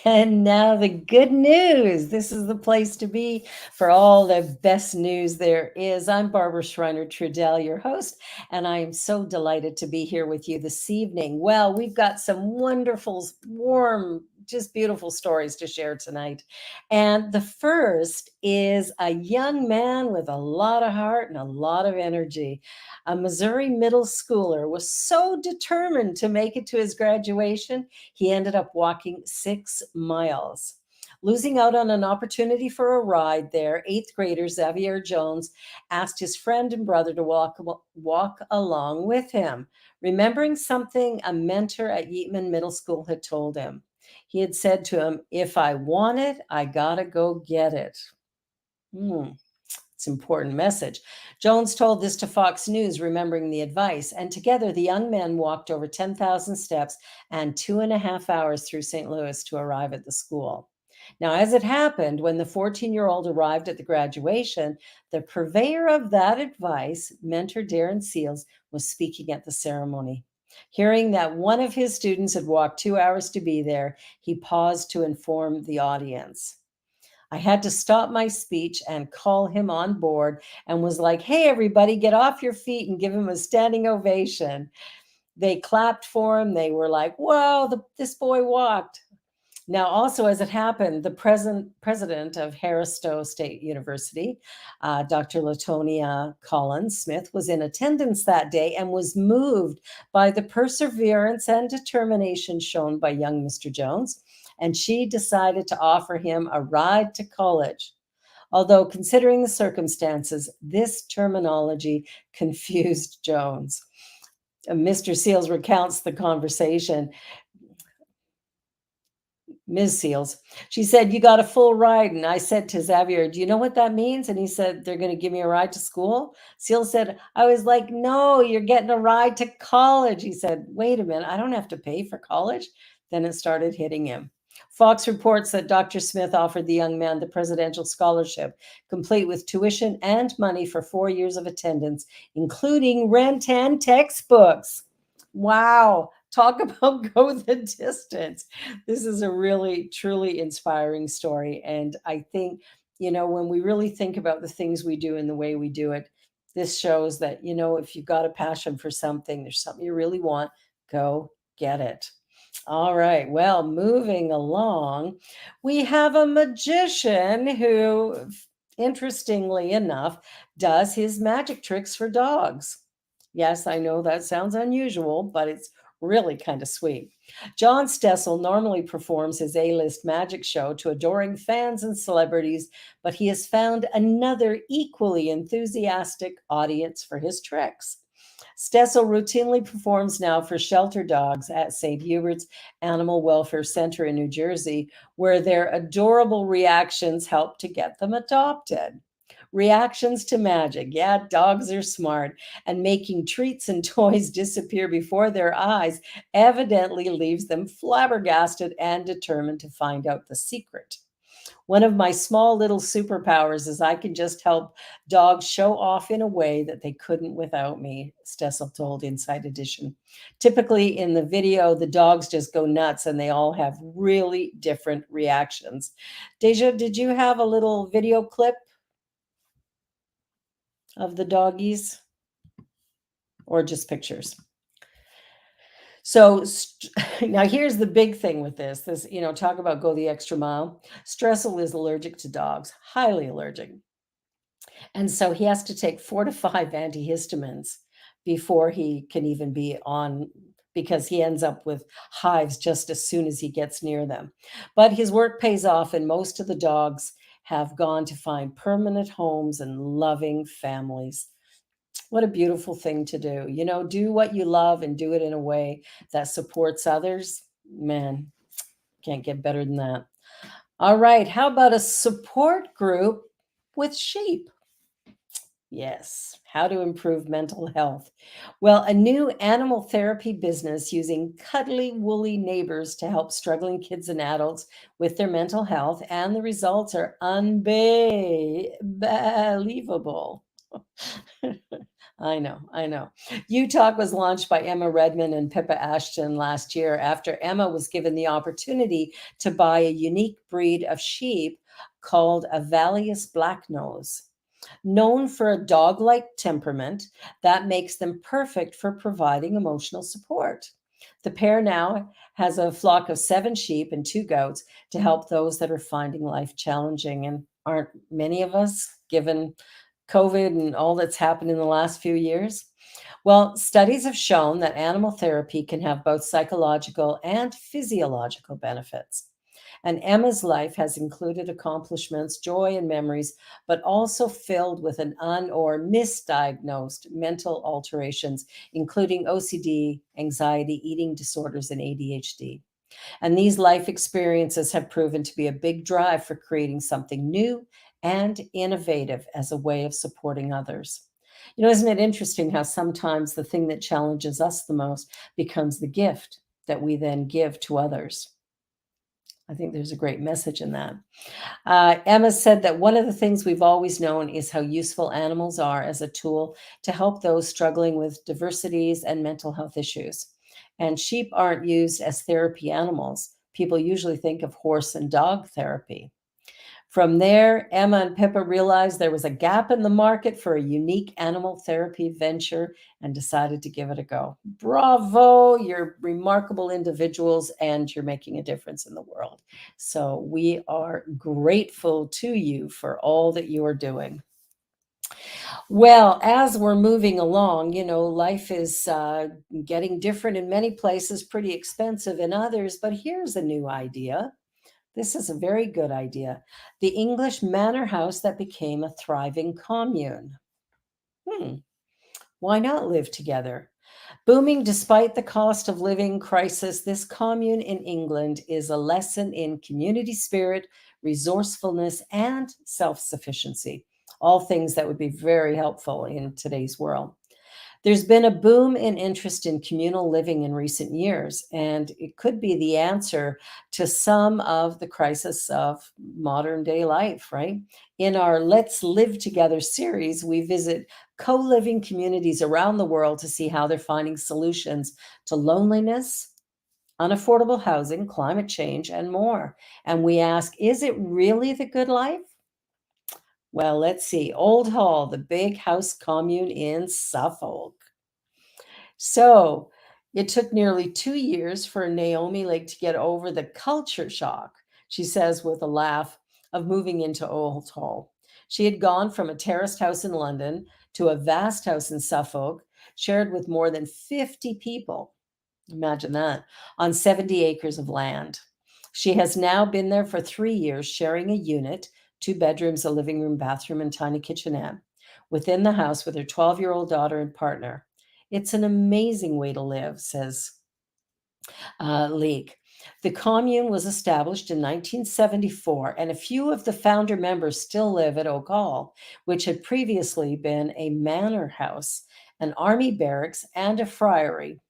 And now the good news. This is the place to be for all the best news there is. I'm Barbara Schreiner Trudell, your host, and I am so delighted to be here with you this evening. Well, we've got some wonderful, warm, just beautiful stories to share tonight. And the first is a young man with a lot of heart and a lot of energy. A Missouri middle schooler was so determined to make it to his graduation he ended up walking 6 miles. Losing out on an opportunity for a ride there, eighth grader Xavier Jones asked his friend and brother to walk along with him, remembering something a mentor at Yeatman Middle School had told him. He had said to him, "If I want it, I gotta go get it." Hmm. It's an important message. Jones told this to Fox News, remembering the advice, and together the young men walked over 10,000 steps and 2.5 hours through St. Louis to arrive at the school. Now, as it happened, when the 14-year-old arrived at the graduation, the purveyor of that advice, Mentor Darren Seals, was speaking at the ceremony. Hearing that one of his students had walked 2 hours to be there, he paused to inform the audience. I had to stop my speech and call him on board and was like, "Hey, everybody, get off your feet and give him a standing ovation." They clapped for him. They were like, "Whoa, this boy walked." Now, also, as it happened, the president of Harris-Stowe State University, Dr. Latonia Collins Smith, was in attendance that day and was moved by the perseverance and determination shown by young Mr. Jones, and she decided to offer him a ride to college. Although, considering the circumstances, this terminology confused Jones. Mr. Seals recounts the conversation. Ms. Seals. She said, "You got a full ride." And I said to Xavier, "Do you know what that means?" And he said, "They're going to give me a ride to school." Seals said, "I was like, no, you're getting a ride to college." He said, "Wait a minute, I don't have to pay for college." Then it started hitting him. Fox reports that Dr. Smith offered the young man the presidential scholarship, complete with tuition and money for 4 years of attendance, including rent and textbooks. Wow. Talk about go the distance. This is a really, truly inspiring story. And I think, when we really think about the things we do and the way we do it, this shows that, if you've got a passion for something, there's something you really want, go get it. All right. Well, moving along, we have a magician who, interestingly enough, does his magic tricks for dogs. Yes, I know that sounds unusual, but it's really kind of sweet. John Stessel normally performs his A-list magic show to adoring fans and celebrities, but he has found another equally enthusiastic audience for his tricks. Stessel routinely performs now for shelter dogs at St. Hubert's Animal Welfare Center in New Jersey, where their adorable reactions help to get them adopted. Reactions to magic. Yeah, dogs are smart, and making treats and toys disappear before their eyes evidently leaves them flabbergasted and determined to find out the secret. One of my small little superpowers is I can just help dogs show off in a way that they couldn't without me, Stessel told Inside Edition. Typically in the video, the dogs just go nuts and they all have really different reactions. Deja, did you have a little video clip of the doggies or just pictures? So now here's the big thing with this, talk about go the extra mile. Stressel is allergic to dogs, highly allergic. And so he has to take 4 to 5 antihistamines before he can even be on, because he ends up with hives just as soon as he gets near them. But his work pays off, and most of the dogs have gone to find permanent homes and loving families. What a beautiful thing to do. Do what you love and do it in a way that supports others. Man, can't get better than that. All right. How about a support group with sheep? Yes. How to improve mental health. Well, a new animal therapy business using cuddly, woolly neighbors to help struggling kids and adults with their mental health, and the results are unbelievable. I know, I know. UTalk was launched by Emma Redmond and Pippa Ashton last year after Emma was given the opportunity to buy a unique breed of sheep called a Valleys Blacknose. Known for a dog like temperament that makes them perfect for providing emotional support. The pair now has a flock of 7 sheep and 2 goats to help those that are finding life challenging. And aren't many of us, given COVID and all that's happened in the last few years? Well, studies have shown that animal therapy can have both psychological and physiological benefits. And Emma's life has included accomplishments, joy, and memories, but also filled with an or misdiagnosed mental alterations, including OCD, anxiety, eating disorders, and ADHD. And these life experiences have proven to be a big drive for creating something new and innovative as a way of supporting others. Isn't it interesting how sometimes the thing that challenges us the most becomes the gift that we then give to others? I think there's a great message in that. Emma said that one of the things we've always known is how useful animals are as a tool to help those struggling with diversities and mental health issues. And sheep aren't used as therapy animals. People usually think of horse and dog therapy. From there, Emma and Pippa realized there was a gap in the market for a unique animal therapy venture and decided to give it a go. Bravo, you're remarkable individuals and you're making a difference in the world. So we are grateful to you for all that you are doing. Well, as we're moving along, life is getting different in many places, pretty expensive in others, but here's a new idea. This is a very good idea. The English manor house that became a thriving commune. Why not live together? Booming despite the cost of living crisis, this commune in England is a lesson in community spirit, resourcefulness, and self sufficiency. All things that would be very helpful in today's world. There's been a boom in interest in communal living in recent years, and it could be the answer to some of the crisis of modern day life, right? In our Let's Live Together series, we visit co living communities around the world to see how they're finding solutions to loneliness, unaffordable housing, climate change, and more. And we ask, is it really the good life? Well, let's see. Old Hall, the big house commune in Suffolk. So it took nearly 2 years for Naomi Lake to get over the culture shock, she says with a laugh, of moving into Old Hall. She had gone from a terraced house in London to a vast house in Suffolk, shared with more than 50 people. Imagine that, on 70 acres of land. She has now been there for 3 years, sharing a unit, 2 bedrooms, a living room, bathroom, and tiny kitchenette within the house with her 12-year-old daughter and partner. It's an amazing way to live, says Leek. The commune was established in 1974, and a few of the founder members still live at Oak Hall, which had previously been a manor house, an army barracks, and a friary.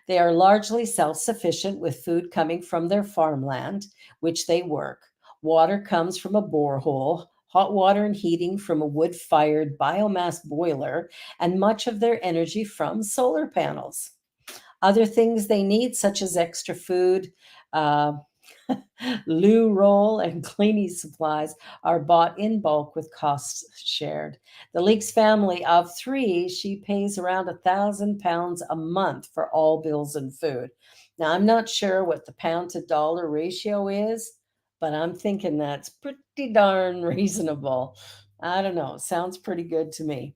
They are largely self-sufficient with food coming from their farmland, which they work. Water comes from a borehole, hot water and heating from a wood-fired biomass boiler, and much of their energy from solar panels. Other things they need, such as extra food, uh, loo roll, and cleaning supplies, are bought in bulk with costs shared. The Leeks family of 3, she pays around £1,000 a month for all bills and food. Now, I'm not sure what the pound to dollar ratio is, but I'm thinking that's pretty darn reasonable. I don't know. Sounds pretty good to me.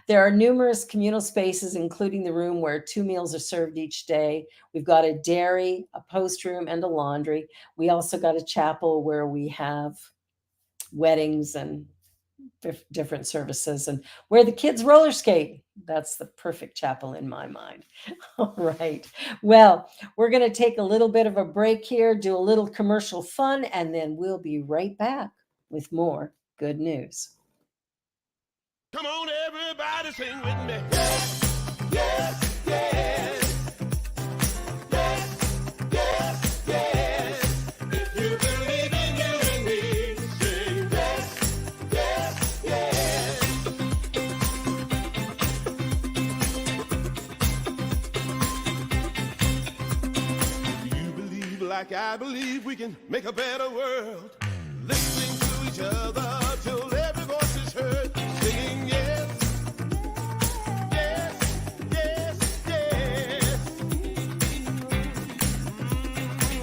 There are numerous communal spaces, including the room where 2 meals are served each day. We've got a dairy, a post room, and a laundry. We also got a chapel where we have weddings and different services, and where the kids roller skate. That's the perfect chapel in my mind. All right. Well, we're going to take a little bit of a break here, do a little commercial fun, and then we'll be right back with more good news. Come on, everybody, sing with me. Yes, yes, yes. Yes, yes, yes. If you believe in you and me, sing yes, yes, yes. like I believe we can make a better world. Listening to each other till every voice is heard. Singing yes, yes, yes, yes.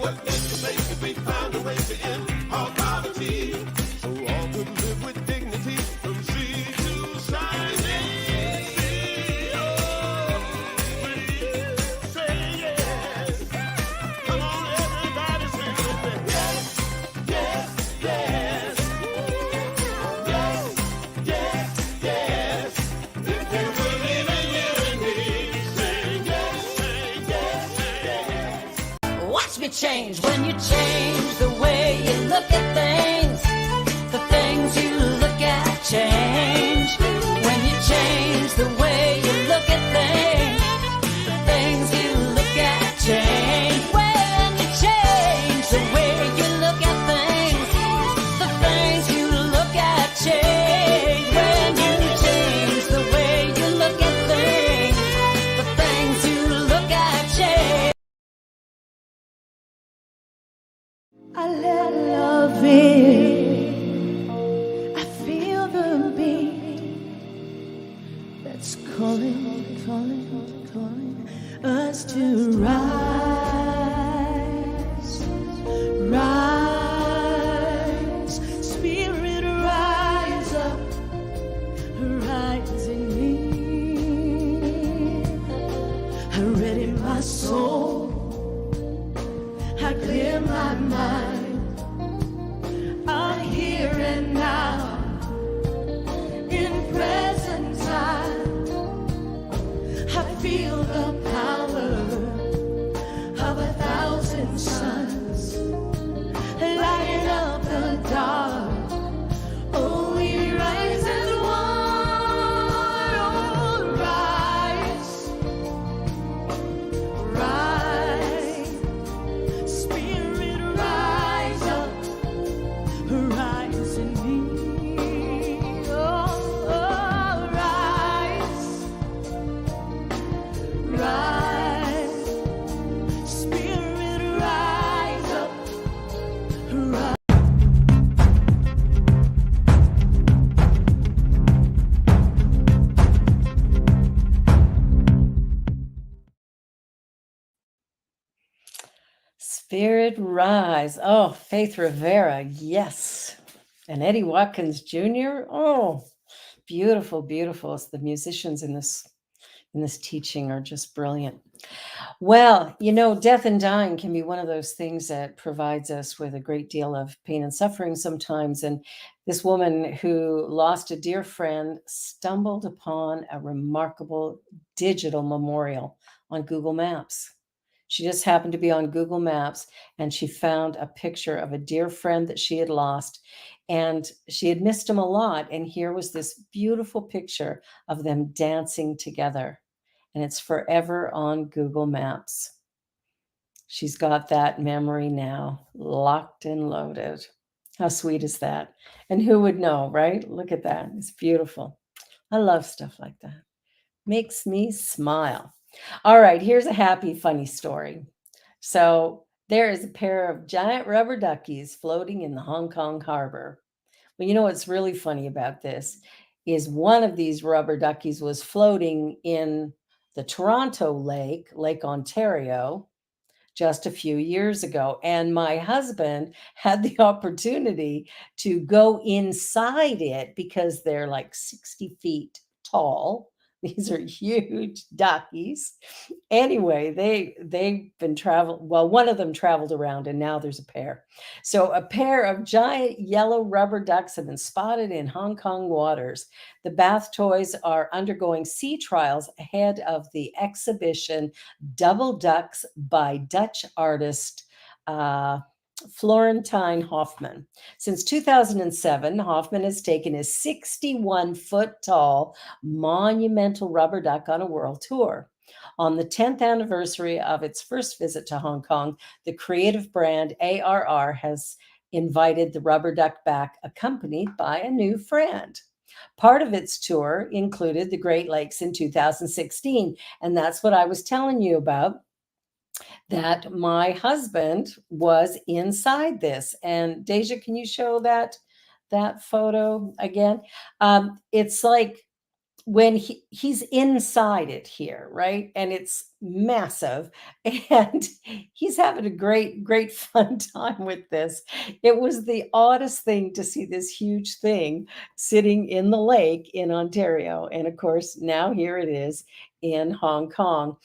What makes the place if we found a way to end all poverty? So all could live with dignity from sea to shining sea. Oh, please say yes. Come on, everybody, sing with me. Yes, yes, yes. Yes, yes, yes. If you believe in you and me, sing yes, yes. Watch me change when you change the way you look at things. The things you look at change. When you change the way you look at things, the things you look at change. When you change the way you look at things, the things you look at change. When you change the way you look at things, the things you look at change. I let love in. I feel the beat that's calling, calling, calling us to rise, rise, spirit rise up, rise in me. I ready my soul, I clear my mind. I'm here and now, in present time. I feel the power of 1,000 suns lighting up the dark. Oh, we rise as one. Oh, rise, rise. Spirit rise up, rise in me. Oh, rise, rise. Spirit rise up, rise. Spirit Rise. Oh, Faith Rivera. Yes. And Eddie Watkins Jr. Oh, beautiful, beautiful. It's the musicians in this teaching are just brilliant. Well, you know, death and dying can be one of those things that provides us with a great deal of pain and suffering sometimes. And this woman who lost a dear friend stumbled upon a remarkable digital memorial on Google Maps. She just happened to be on Google Maps and she found a picture of a dear friend that she had lost and she had missed him a lot. And here was this beautiful picture of them dancing together. And it's forever on Google Maps. She's got that memory now, locked and loaded. How sweet is that? And who would know, right? Look at that. It's beautiful. I love stuff like that. Makes me smile. All right, here's a happy, funny story. So there is a pair of giant rubber duckies floating in the Hong Kong harbor. Well, you know what's really funny about this is one of these rubber duckies was floating in the Toronto Lake, Lake Ontario, just a few years ago. And my husband had the opportunity to go inside it because they're like 60 feet tall. These are huge duckies. Anyway, they've been traveling. Well, one of them traveled around and now there's a pair. So a pair of giant yellow rubber ducks have been spotted in Hong Kong waters. The bath toys are undergoing sea trials ahead of the exhibition Double Ducks by Dutch artist Florentine Hoffman. Since 2007, Hoffman has taken his 61-foot tall monumental rubber duck on a world tour. On the 10th anniversary of its first visit to Hong Kong, the creative brand ARR has invited the rubber duck back, accompanied by a new friend. Part of its tour included the Great Lakes in 2016, and that's what I was telling you about. that my husband was inside this. And Deja, can you show that photo again? It's like when he's inside it here, right? And it's massive, and he's having a great fun time with this. It was the oddest thing to see this huge thing sitting in the lake in Ontario, and of course now here it is in Hong Kong.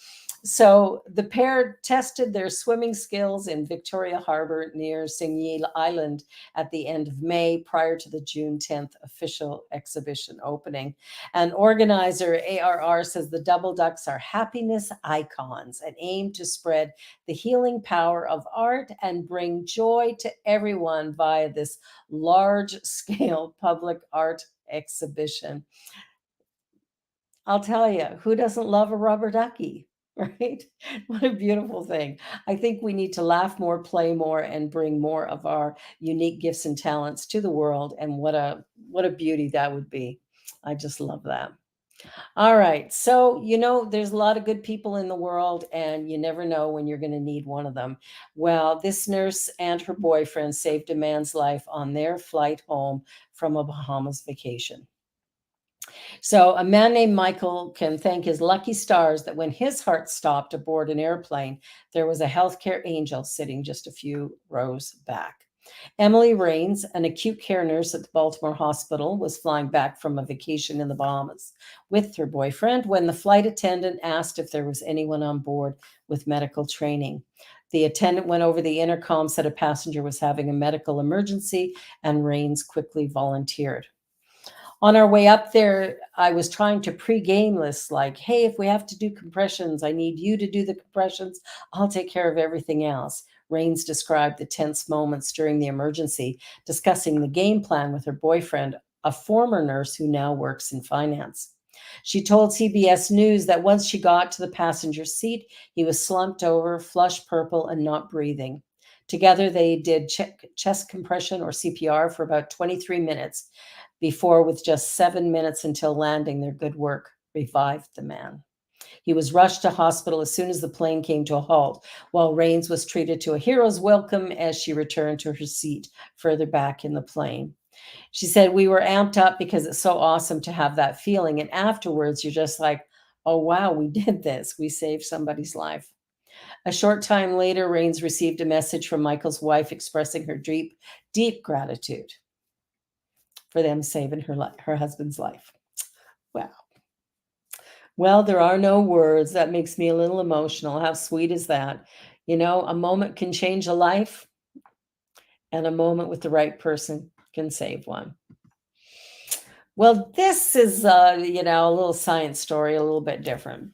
So the pair tested their swimming skills in Victoria Harbor near Singye Island at the end of May, prior to the June 10th official exhibition opening. And organizer ARR says the double ducks are happiness icons and aim to spread the healing power of art and bring joy to everyone via this large scale public art exhibition. I'll tell you, who doesn't love a rubber ducky? Right? What a beautiful thing. I think we need to laugh more, play more, and bring more of our unique gifts and talents to the world. And what a beauty that would be. I just love that. All right. So, there's a lot of good people in the world, and you never know when you're going to need one of them. Well, this nurse and her boyfriend saved a man's life on their flight home from a Bahamas vacation. So, a man named Michael can thank his lucky stars that when his heart stopped aboard an airplane, there was a healthcare angel sitting just a few rows back. Emily Rains, an acute care nurse at the Baltimore Hospital, was flying back from a vacation in the Bahamas with her boyfriend when the flight attendant asked if there was anyone on board with medical training. The attendant went over the intercom, said a passenger was having a medical emergency, and Rains quickly volunteered. On our way up there, I was trying to pre-game lists like, hey, if we have to do compressions, I need you to do the compressions. I'll take care of everything else. Rains described the tense moments during the emergency, discussing the game plan with her boyfriend, a former nurse who now works in finance. She told CBS News that once she got to the passenger seat, he was slumped over, flushed purple, and not breathing. Together, they did chest compression or CPR for about 23 minutes before, with just 7 minutes until landing, their good work revived the man. He was rushed to hospital as soon as the plane came to a halt, while Rains was treated to a hero's welcome as she returned to her seat further back in the plane. She said, we were amped up because it's so awesome to have that feeling. And afterwards, you're just like, oh, wow, we did this. We saved somebody's life. A short time later, Rains received a message from Michael's wife expressing her deep gratitude for them saving her husband's life. Wow. Well, there are no words. That makes me a little emotional. How sweet is that? A moment can change a life, and a moment with the right person can save one. Well, this is, a little science story, a little bit different.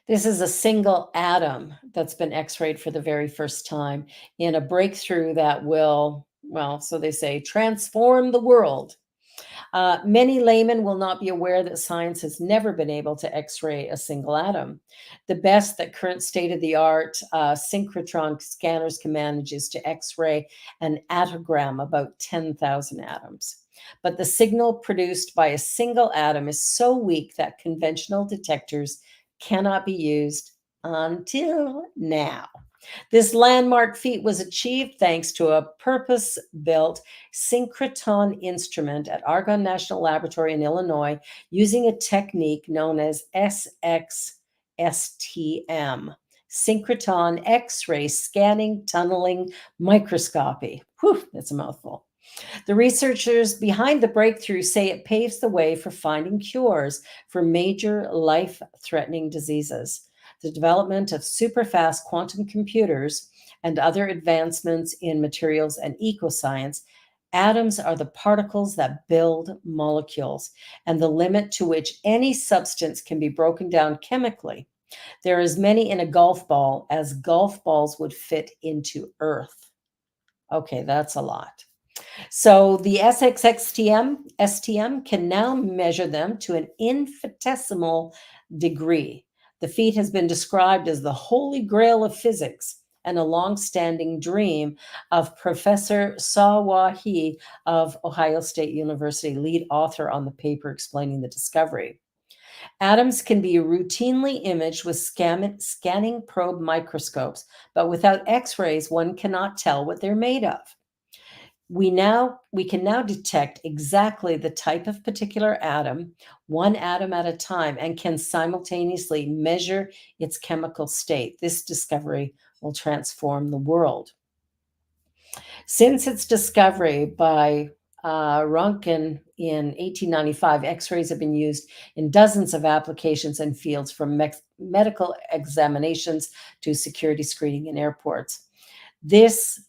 This is a single atom that's been x-rayed for the very first time in a breakthrough that will, well, so they say, transform the world. Many laymen will not be aware that science has never been able to X-ray a single atom. The best that current state-of-the-art synchrotron scanners can manage is to X-ray an atogram, about 10,000 atoms. But the signal produced by a single atom is so weak that conventional detectors cannot be used until now. This landmark feat was achieved thanks to a purpose-built synchrotron instrument at Argonne National Laboratory in Illinois using a technique known as SXSTM, synchrotron X-ray scanning tunneling microscopy. Whew, that's a mouthful. The researchers behind the breakthrough say it paves the way for finding cures for major life-threatening diseases. The development of super-fast quantum computers and other advancements in materials and ecoscience, atoms are the particles that build molecules and the limit to which any substance can be broken down chemically. There are as many in a golf ball as golf balls would fit into Earth. Okay, that's a lot. So the STM can now measure them to an infinitesimal degree. The feat has been described as the holy grail of physics and a long-standing dream of Professor Saw Hee of Ohio State University, lead author on the paper explaining the discovery. Atoms can be routinely imaged with scanning probe microscopes, but without X-rays, one cannot tell what they're made of. We can now detect exactly the type of particular atom, one atom at a time, and can simultaneously measure its chemical state. This discovery will transform the world. Since its discovery by Röntgen in 1895, X-rays have been used in dozens of applications and fields, from medical examinations to security screening in airports. This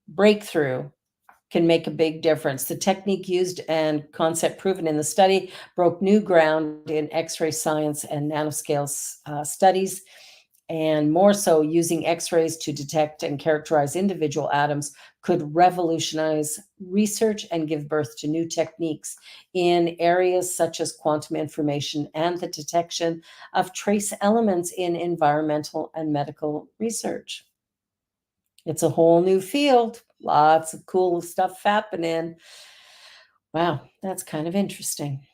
breakthrough can make a big difference. The technique used and concept proven in the study broke new ground in X-ray science and nanoscale studies, and more so, using X-rays to detect and characterize individual atoms could revolutionize research and give birth to new techniques in areas such as quantum information and the detection of trace elements in environmental and medical research. It's a whole new field. Lots of cool stuff happening. Wow, that's kind of interesting.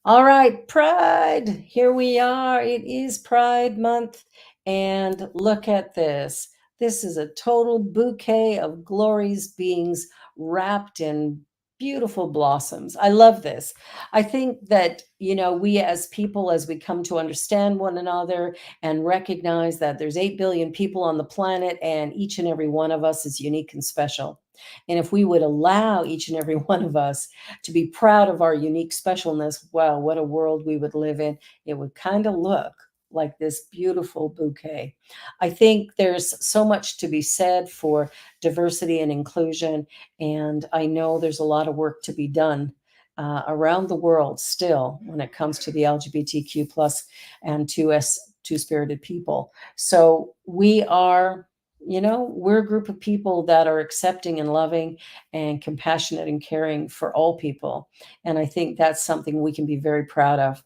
All right, Pride. Here we are. It is Pride Month. And look at this. This is a total bouquet of glories beings wrapped in beautiful blossoms. I love this. I think that, we as people, as we come to understand one another and recognize that there's 8 billion people on the planet and each and every one of us is unique and special. And if we would allow each and every one of us to be proud of our unique specialness, wow, what a world we would live in. It would kind of look like this beautiful bouquet. I think there's so much to be said for diversity and inclusion, and I know there's a lot of work to be done around the world still when it comes to the LGBTQ plus and two-spirited people. So we're a group of people that are accepting and loving and compassionate and caring for all people. And I think that's something we can be very proud of.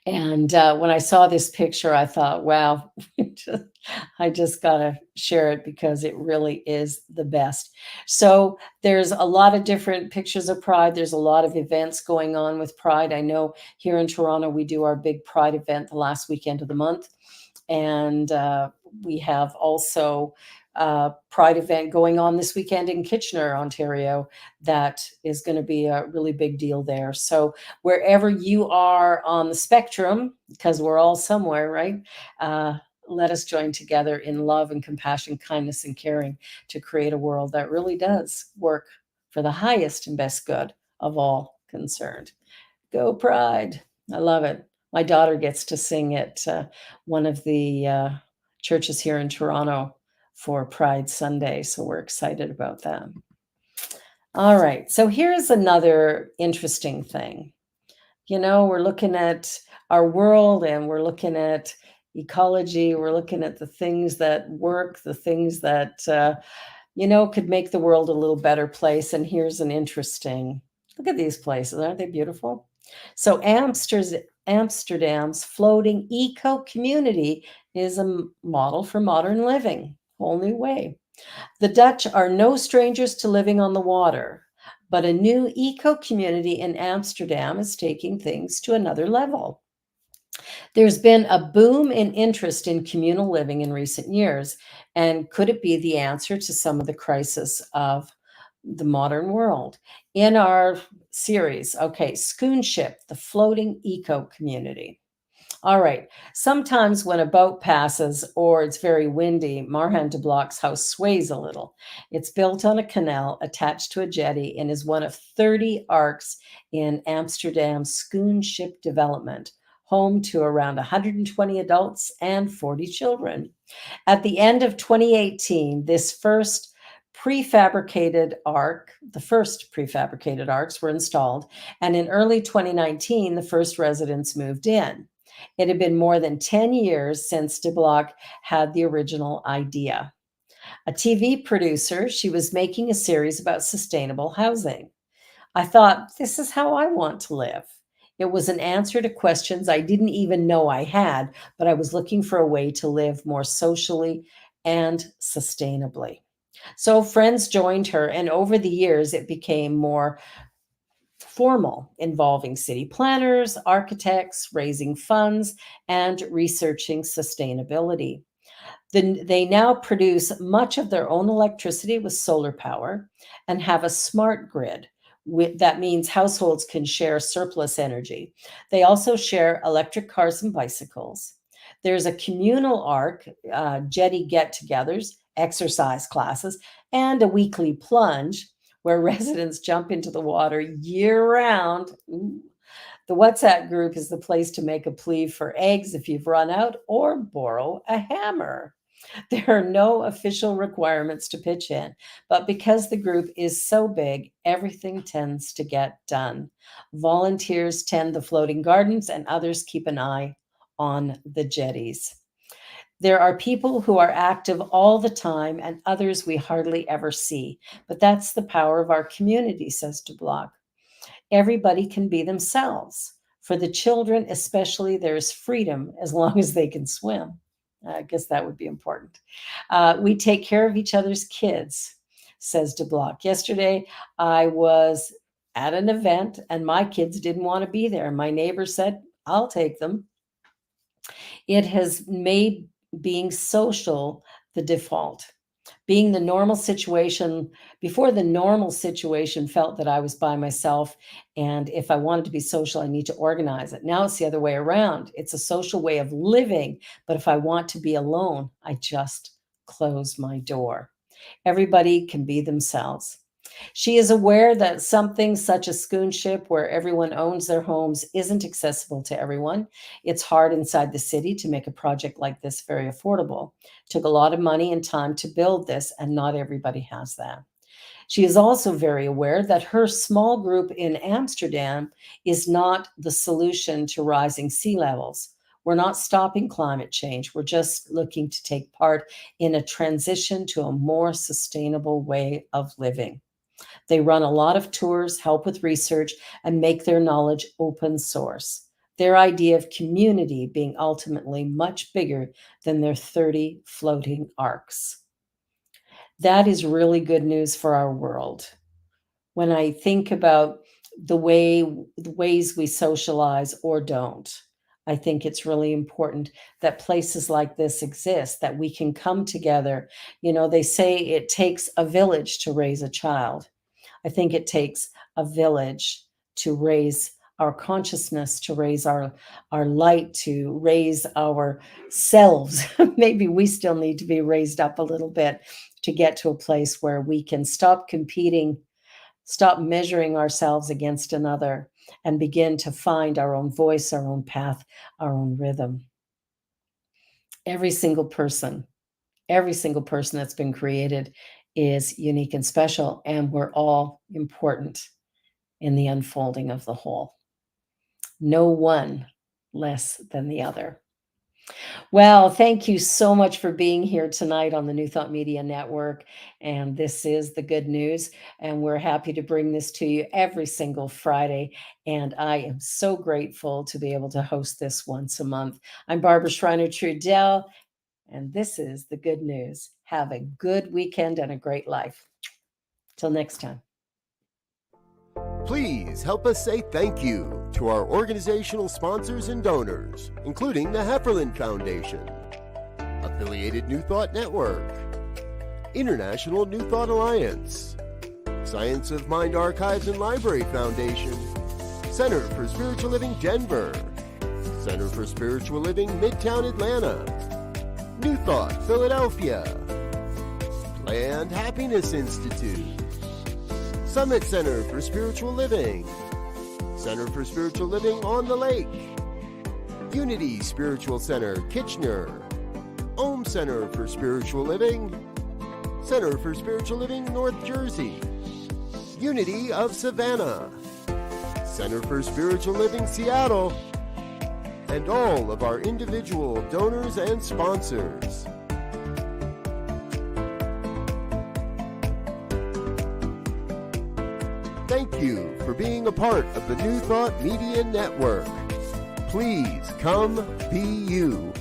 And when I saw this picture, I thought, wow, I just got to share it because it really is the best. So there's a lot of different pictures of Pride. There's a lot of events going on with Pride. I know here in Toronto, we do our big Pride event the last weekend of the month. And we have also Pride event going on this weekend in Kitchener, Ontario. That is going to be a really big deal there. So wherever you are on the spectrum, because we're all somewhere, right? Let us join together in love and compassion, kindness and caring to create a world that really does work for the highest and best good of all concerned. Go Pride. I love it. My daughter gets to sing at one of the churches here in Toronto for Pride Sunday, so we're excited about that. All right, so here's another interesting thing. We're looking at our world and we're looking at ecology. We're looking at the things that work, the things that, could make the world a little better place. And here's an interesting look at these places. Aren't they beautiful? So Amsterdam's floating eco community is a model for modern living, whole new way. The Dutch are no strangers to living on the water, but a new eco community in Amsterdam is taking things to another level. There's been a boom in interest in communal living in recent years, and could it be the answer to some of the crisis of the modern world? In our series, okay, Schoonship, the floating eco community. All right. Sometimes when a boat passes or it's very windy, Marhan de Blok's house sways a little. It's built on a canal attached to a jetty and is one of 30 arcs in Amsterdam's Schoonship development, home to around 120 adults and 40 children. At the end of 2018, the first prefabricated arcs were installed, and in early 2019, the first residents moved in. It had been more than 10 years since de Blok had the original idea. A TV producer, she was making a series about sustainable housing. I thought, this is how I want to live. It was an answer to questions I didn't even know I had, but I was looking for a way to live more socially and sustainably. So friends joined her, and over the years, it became more formal, involving city planners, architects, raising funds, and researching sustainability. They now produce much of their own electricity with solar power and have a smart grid. That means households can share surplus energy. They also share electric cars and bicycles. There's a communal arc, jetty get togethers, exercise classes, and a weekly plunge where residents jump into the water year round. Ooh. The WhatsApp group is the place to make a plea for eggs if you've run out or borrow a hammer. There are no official requirements to pitch in, but because the group is so big, everything tends to get done. Volunteers tend the floating gardens, and others keep an eye on the jetties. There are people who are active all the time, and others we hardly ever see. But that's the power of our community, says de Block. Everybody can be themselves. For the children, especially, there is freedom as long as they can swim. I guess that would be important. We take care of each other's kids, says de Block. Yesterday, I was at an event and my kids didn't want to be there. My neighbor said, I'll take them. It has made being social the default. Being the normal situation, before the normal situation felt that I was by myself, and if I wanted to be social, I need to organize it. Now it's the other way around. It's a social way of living, but if I want to be alone, I just close my door. Everybody can be themselves. She is aware that something such as schoonship, where everyone owns their homes, isn't accessible to everyone. It's hard inside the city to make a project like this very affordable. It took a lot of money and time to build this, and not everybody has that. She is also very aware that her small group in Amsterdam is not the solution to rising sea levels. We're not stopping climate change. We're just looking to take part in a transition to a more sustainable way of living. They run a lot of tours, help with research, and make their knowledge open source. Their idea of community being ultimately much bigger than their 30 floating arcs. That is really good news for our world. When I think about the ways we socialize or don't, I think it's really important that places like this exist, that we can come together. You know, they say it takes a village to raise a child. I think it takes a village to raise our consciousness, to raise our light, to raise ourselves. Maybe we still need to be raised up a little bit to get to a place where we can stop competing, stop measuring ourselves against another, and begin to find our own voice, our own path, our own rhythm. Every single person that's been created is unique and special, and we're all important in the unfolding of the whole. No one less than the other. Well, thank you so much for being here tonight on the New Thought Media Network. And this is the good news. And we're happy to bring this to you every single Friday. And I am so grateful to be able to host this once a month. I'm Barbara Schreiner Trudell, and this is the good news. Have a good weekend and a great life. Till next time. Please help us say thank you to our organizational sponsors and donors, including the Hefferland Foundation, Affiliated New Thought Network, International New Thought Alliance, Science of Mind Archives and Library Foundation, Center for Spiritual Living Denver, Center for Spiritual Living Midtown Atlanta, New Thought Philadelphia, Planned Happiness Institute, Summit Center for Spiritual Living, Center for Spiritual Living on the Lake, Unity Spiritual Center Kitchener, Om Center for Spiritual Living, Center for Spiritual Living North Jersey, Unity of Savannah, Center for Spiritual Living Seattle, and all of our individual donors and sponsors. Thank you for being a part of the New Thought Media Network. Please come be you.